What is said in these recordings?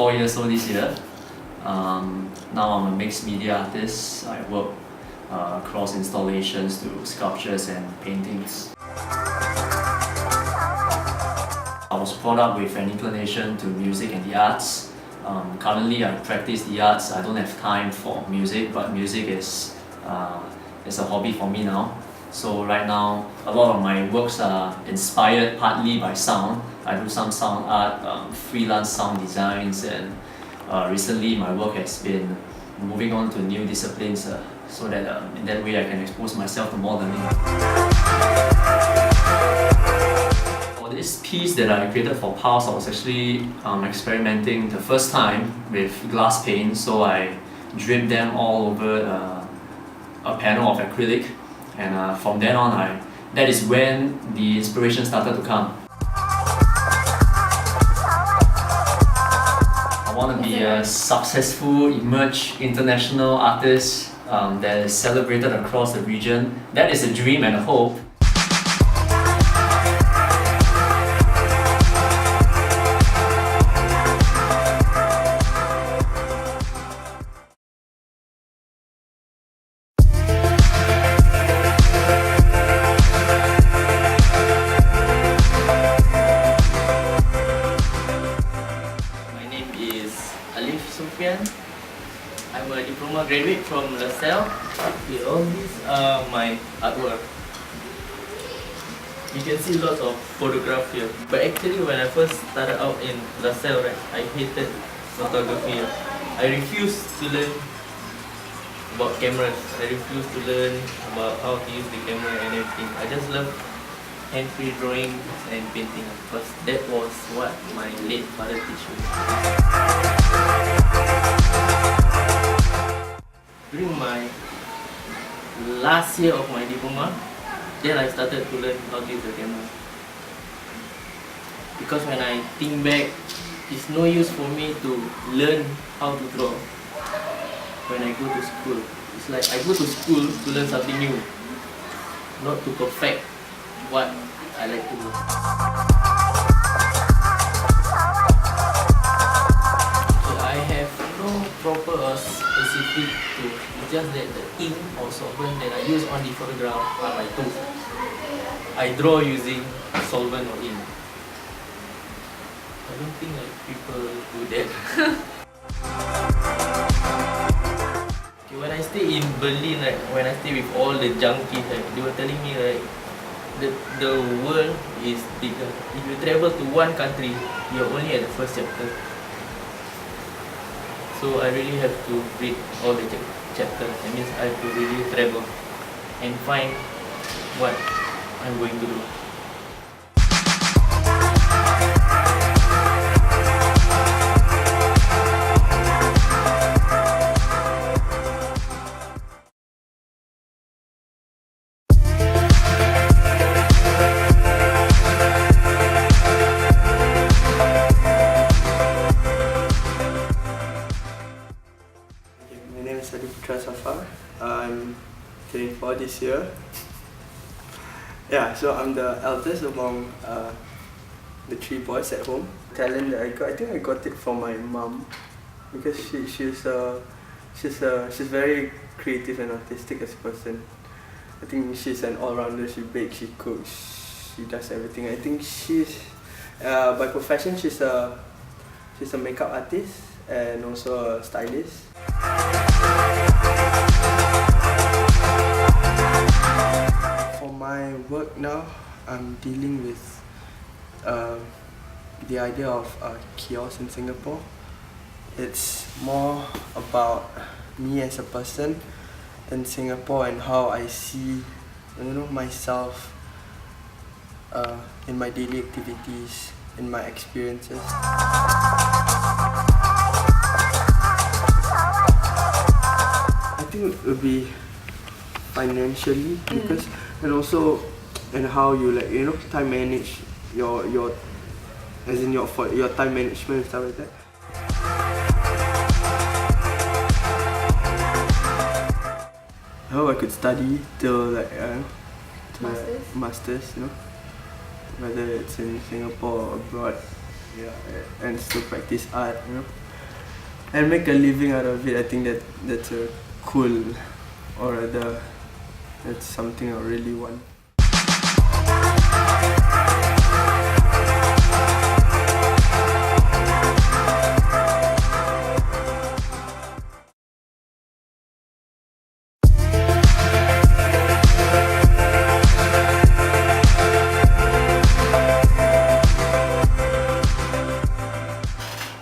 24 years old this year. Now I'm a mixed media artist. I work across installations to sculptures and paintings. I was brought up with an inclination to music and the arts. Currently I practice the arts. I don't have time for music, but music is a hobby for me now. So right now, a lot of my works are inspired partly by sound. I do some sound art, freelance sound designs, and recently my work has been moving on to new disciplines so that in that way I can expose myself to more learning. For this piece that I created for Pulse, I was actually experimenting the first time with glass paint, so I dripped them all over a panel of acrylic. And from then on, that is when the inspiration started to come. I want to be a successful, emerged international artist that is celebrated across the region. That is a dream and a hope. I'm a diploma graduate from LaSalle. Okay, all these are my artwork. You can see lots of photographs here. But actually when I first started out in LaSalle, right, I hated photography. I refused to learn about cameras. I refused to learn about how to use the camera and everything. I just love hand-free drawing and painting because that was what my late father teach me. During my last year of my diploma, then I started to learn how to use the camera. Because when I think back, it's no use for me to learn how to draw when I go to school. It's like I go to school to learn something new, not to perfect what I like to do. So I have no proper or specific tool. It's just that the ink or solvent that I use on the photograph are my tools. I draw using solvent or ink. I don't think like people do that. Okay, when I stay in Berlin, right, when I stay with all the junkies, right, they were telling me like the world is bigger. If you travel to one country, you're only at the first chapter. So I really have to read all the chapters. That means I have to really travel and find what I'm going to do. I'm 24 this year. Yeah, so I'm the eldest among the 3 boys at home. Talent that I got, I think I got it from my mom because she's very creative and artistic as a person. I think she's an all-rounder. She bakes, she cooks, she does everything. I think she's by profession she's a makeup artist and also a stylist. For my work now, I'm dealing with the idea of a kiosk in Singapore. It's more about me as a person in Singapore and how I see, myself in my daily activities, in my experiences. I think it would be financially because and also and how you time manage your as in your time management and stuff like that. How I could study till masters, whether it's in Singapore or abroad, and still practice art, and make a living out of it. I think that's a cool, or rather, that's something I really want.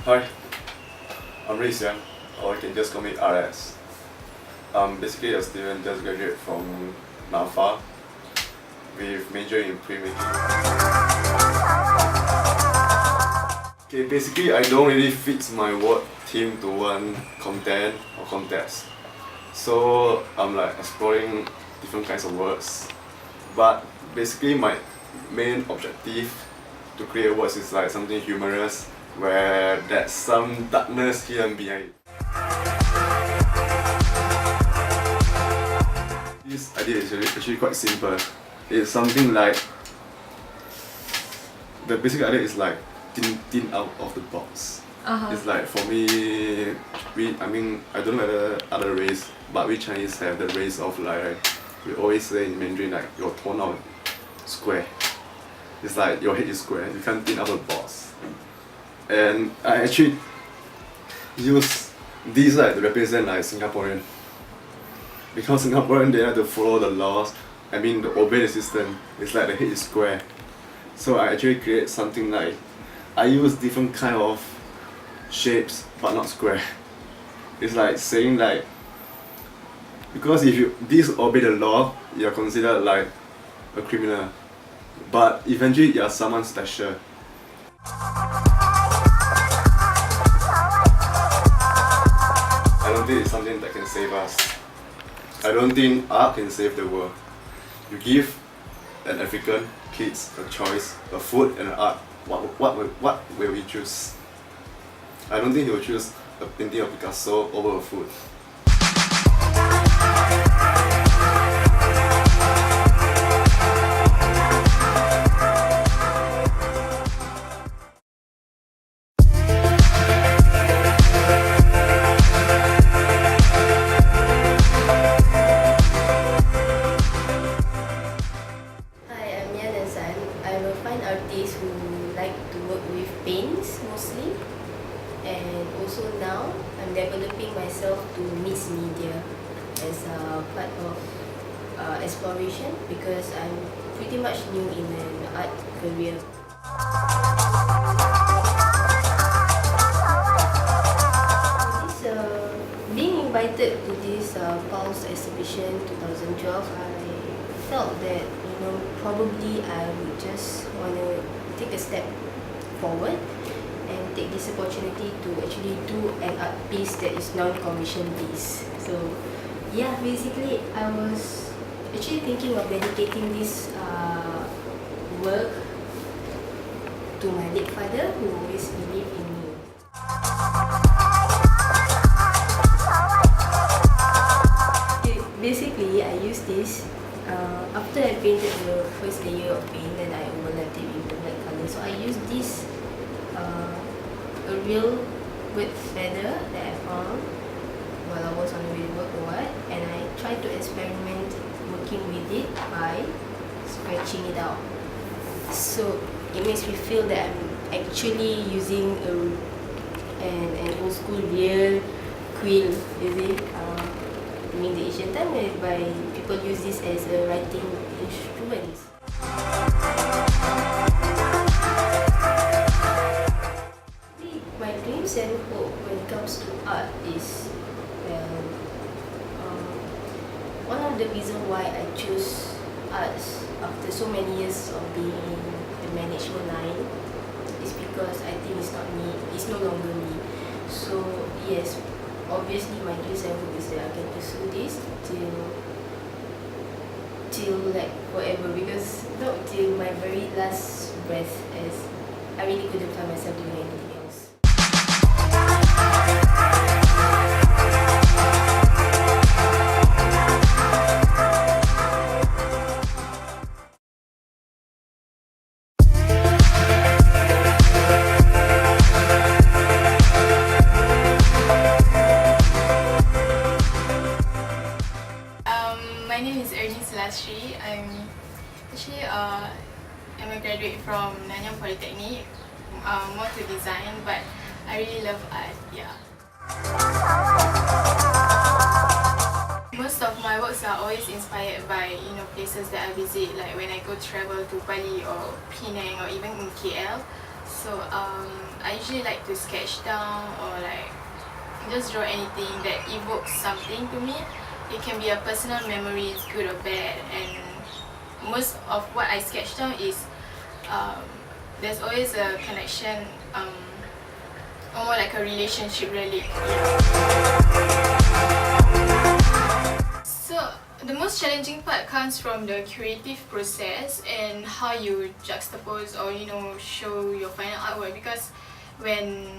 Hi, I'm Rixian, or you can just call me RS. I'm basically a student just graduated from NAFA with major in printmaking. Okay, basically I don't really fix my work team to one content or contest. So I'm like exploring different kinds of works. But basically my main objective to create works is like something humorous, where there's some darkness hidden behind it. This idea is actually quite simple. It's something like, the basic idea is like think out of the box. It's like, for me, I don't know whether other race, but we Chinese have the race of like, we always say in Mandarin like, your 头脑 square. It's like your head is square, you can't think out of the box. And I actually use these to represent like Singaporean. Because Singaporean, they have to follow the laws, to obey the system. It's like the head is square. So I actually create something like, I use different kind of shapes but not square. It's like saying like, because if you disobey the law, you're considered like a criminal. But eventually you're someone special. I don't think it's something that can save us. I don't think art can save the world. You give an African kids a choice, a food and an art. What will we choose? I don't think he will choose a painting of Picasso over a food. Artists who like to work with paints mostly, and also now I'm developing myself to mix media as a part of exploration, because I'm pretty much new in an art career. Being invited to this Pulse exhibition 2012, I felt that probably I would just want to take a step forward and take this opportunity to actually do an art piece that is non-commission piece. So yeah, basically I was actually thinking of dedicating this work to my late father, who always believed in me. Basically, I use this after I painted the first layer of paint, then I overlapped it with the black colour. So I used this a real bird feather that I found while I was on the way to work or what, and I tried to experiment working with it by scratching it out. So it makes me feel that I'm actually using an old school real quill, is it? During the Asian time, whereby people use this as a writing instrument. My dreams and hope when it comes to art is, one of the reasons why I choose arts after so many years of being in the management line is because I think it's not me, it's no longer me. So yes, obviously my dreams and hope is that I can pursue this till like forever, because not till my very last breath, as I really couldn't find myself doing anything else. industry. I'm a graduate from Nanyang Polytechnic, more to design, but I really love art, yeah. Most of my works are always inspired by places that I visit, like when I go travel to Bali or Penang or even in KL. So I usually like to sketch down or like just draw anything that evokes something to me. It can be a personal memory, it's good or bad, and most of what I sketch down is there's always a connection, or more like a relationship really. So the most challenging part comes from the creative process and how you juxtapose or show your final artwork, because when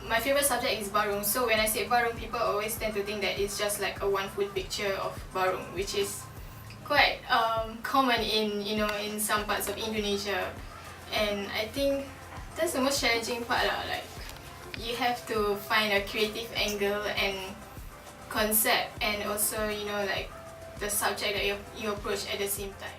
my favorite subject is barong, so when I say barong, people always tend to think that it's just like a one full picture of barong, which is quite common in in some parts of Indonesia, and I think that's the most challenging part lah. Like you have to find a creative angle and concept, and also like the subject that you approach at the same time.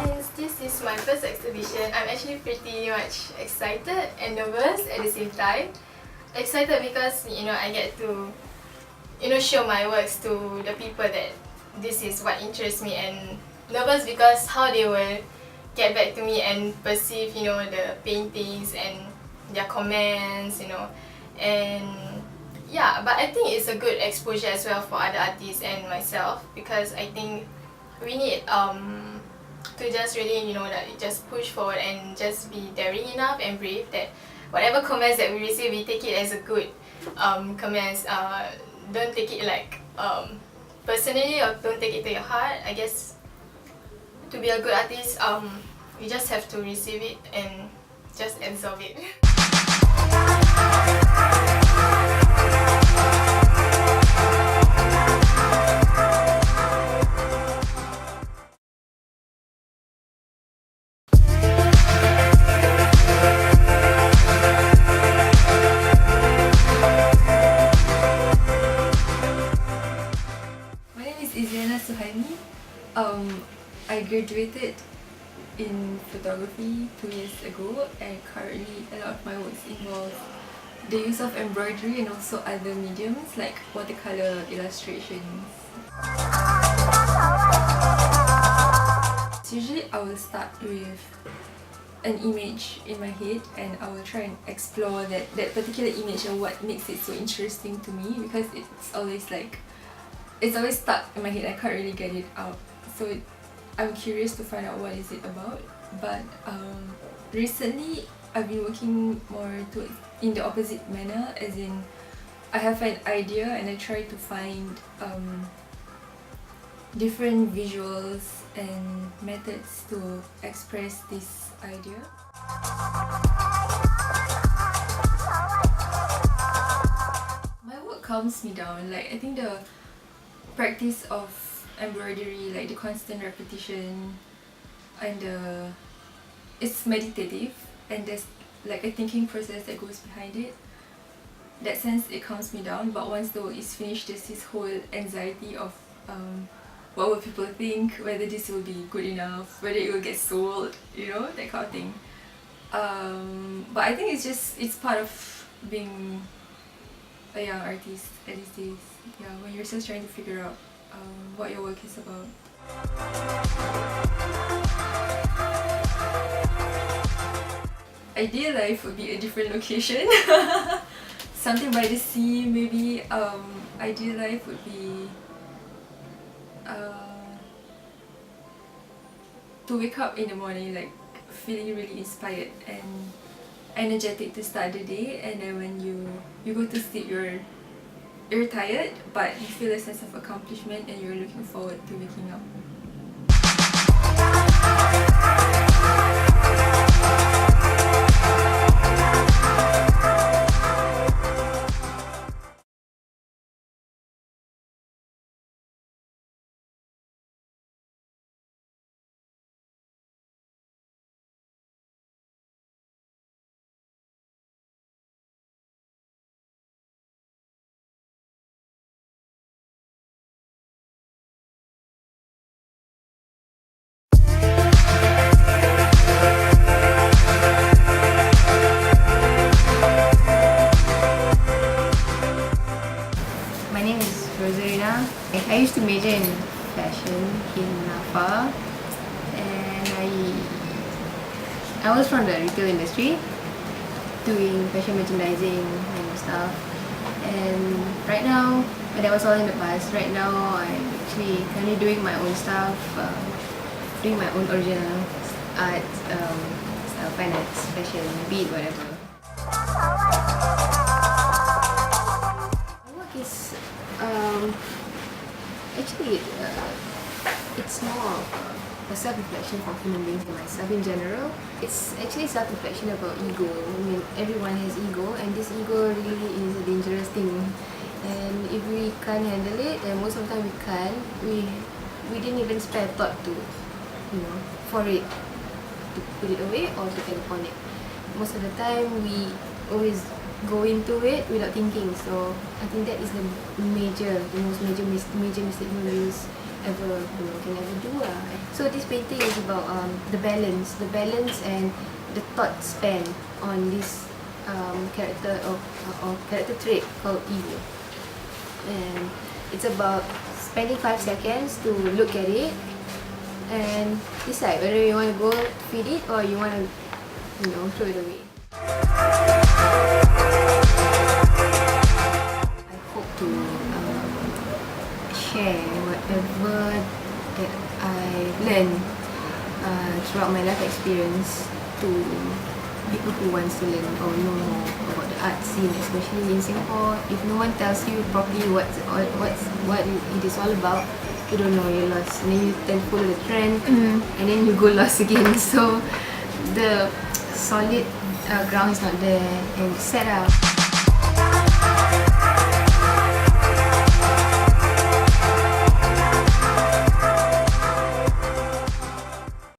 Since this is my first exhibition, I'm actually pretty much excited and nervous at the same time. Excited because I get to show my works to the people that this is what interests me, and nervous because how they will get back to me and perceive the paintings and their comments, and yeah, but I think it's a good exposure as well for other artists and myself, because I think we need to just really like just push forward and just be daring enough and brave that whatever comments that we receive, we take it as a good comments. Don't take it like personally, or don't take it to your heart. I guess to be a good artist, you just have to receive it and just absorb it. I graduated in photography 2 years ago, and currently a lot of my works involve the use of embroidery and also other mediums like watercolor illustrations. So usually I will start with an image in my head, and I will try and explore that particular image and what makes it so interesting to me, because it's always stuck in my head. I can't really get it out. So I'm curious to find out what is it about. But recently I've been working more in the opposite manner, as in I have an idea and I try to find different visuals and methods to express this idea. My work calms me down. Like, I think the practice of embroidery, like the constant repetition, and it's meditative, and there's like a thinking process that goes behind it. In that sense, it calms me down. But once the work is finished, there's this whole anxiety of what will people think, whether this will be good enough, whether it will get sold, that kind of thing. But I think it's part of being a young artist at these days. Yeah, when you're still trying to figure out what your work is about. Ideal life would be a different location. Something by the sea, maybe. Ideal life would be to wake up in the morning like feeling really inspired and energetic to start the day, and then when you go to sleep, you're tired, but you feel a sense of accomplishment and you're looking forward to waking up. I used to major in fashion in NAFA, and I was from the retail industry doing fashion merchandising and stuff. And right now, but that was all in the past. Right now, I'm actually currently doing my own stuff, doing my own original art, stuff, finance, fashion, beat, whatever. My work is actually it's more of a self-reflection for human beings and myself in general. It's actually self-reflection about ego. I mean, everyone has ego, and this ego really is a dangerous thing. And if we can't handle it, and most of the time we can't, we didn't even spare thought to, for it, to put it away or to take upon it. Most of the time we always go into it without thinking. So I think that is the most major mistake human beings ever can ever do. So this painting is about the balance and the thought span on this character or character trait called ego. And it's about spending 5 seconds to look at it and decide whether you want to go feed it or you want to throw it away. I hope to share whatever that I learned throughout my life experience to people who wants to learn or know more about the art scene, especially in Singapore. If no one tells you properly what it is all about, you don't know, you're lost. And then you tend to follow the trend, and then you go lost again. So the solid ground is not there, and set up.